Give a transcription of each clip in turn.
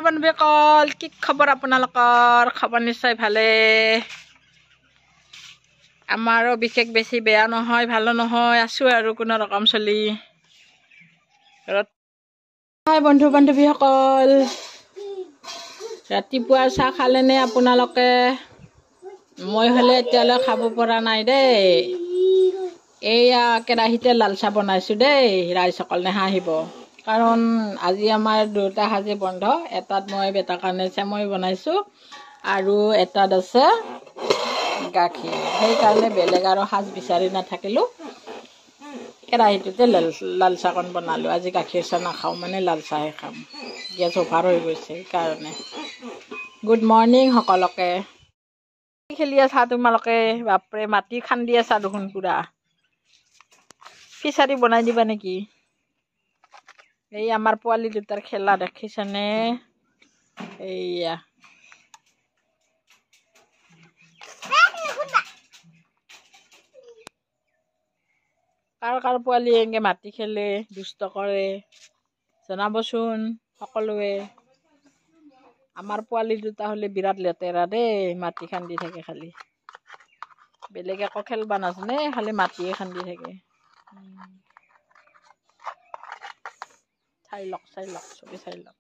বান্ধৱীসকল কি খবৰ আপোনালোকৰ খবৰ নিশ্চয় ভালে আমাৰো বিশেষ বেছি বেয়া নহয় ভালো নহয় আছো আৰু কোনো ৰকম চলি হাই বন্ধু বান্ধৱীসকল ৰাতিপুৱা চাহ খালেনে আপোনালোকে মই হলে এতিয়ালৈ খাব পৰা নাই দেই এয়া কেৰাহীতে লাল চাহ বনাইছো দেই ৰাইজসকল নেহাঁহিব কাৰণ আজি আমাৰ দুটা সাজি বন্ধ এটাত মই বেটাৰ কাৰণে চেমই বনাইছো আৰু এটাত আছে গাখীৰ সেইকাৰণে বেলেগ আৰু সাজ বিচাৰি নাথাকিলো কেৰাহীটোতে লাল চাহকণ বনালো আজি গাখীৰ চাহ নাখাওঁ মানে লাল চাহে খাম গেছ অভাৰ হৈ গৈছে সেইকাৰণে গুড মৰ্ণিং সকলোকে খেলি আছা তোমালোকে বাপৰে মাটি খান্দি আছা দেখোন পুৰা ফিচাৰী বনাই দিবা নেকি এই আমাৰ পোৱালি দুটাৰ খেলা দেখিছানে এইয়া কাৰ পোৱালি এনেকে মাটি খেলে দুষ্ট কৰে জনাবচোন সকলোৱে আমাৰ পোৱালি দুটা হলে বিৰাট লেতেৰা দেই মাটি খান্দি থাকে খালি বেলেগ একো খেলবা নাজানে খালি মাটিয়ে খান্দি থাকে চাই লওক চবে চাই লওক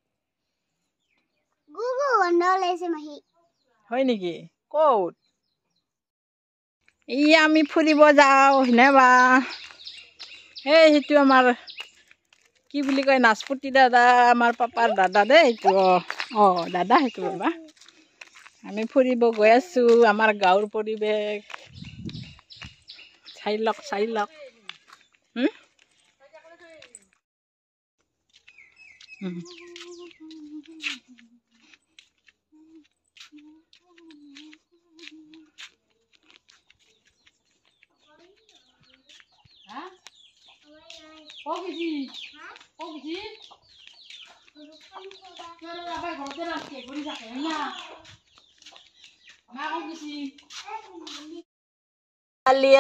হয় নেকি ক'ত ই আমি ফুৰিব যাওঁ হেনেবা এই সেইটো আমাৰ কি বুলি কয় নাচপতি দাদা আমাৰ পাপাৰ দাদা দেই এইটো দাদা সেইটো বাবা আমি ফুৰিব গৈ আছো আমাৰ গাঁৱৰ পৰিৱেশ চাই লওক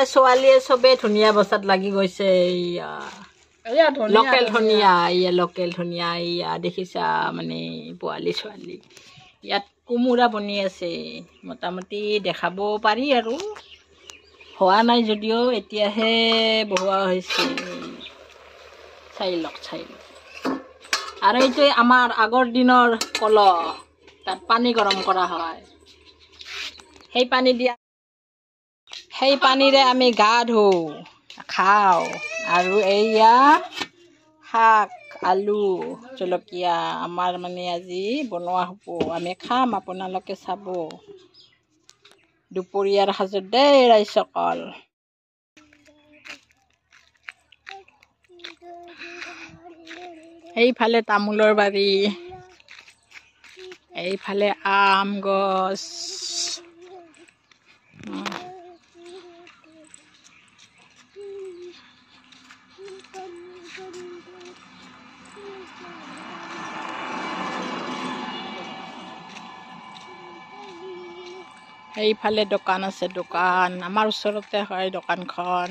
ছোৱালীয়ে চবে ধুনীয়া বস্তাত লাগি গৈছে লোকেল ধনিয়া এয়া দেখিছা মানে পোৱালি ছোৱালী ইয়াত কোমোৰা বনি আছে মোটামুটি দেখাব পাৰি আৰু হোৱা নাই যদিও এতিয়াহে বহোৱা হৈছে চাই লওক আৰু এইটো আমাৰ আগৰ দিনৰ কলহ তাত পানী গৰম কৰা হয় সেই পানীৰে আমি গা ধুওঁ খাওঁ আৰু এইয়া শাক আলু জলকীয়া আমাৰ মানে আজি বনোৱা হ'ব আমি খাম আপোনালোকে চাব দুপৰীয়াৰ সাজত দেই ৰাইজসকল এইফালে তামোলৰ বাৰী এইফালে আম গছ এইফালে দোকান আছে দোকান আমাৰ ওচৰতে হয় দোকানখন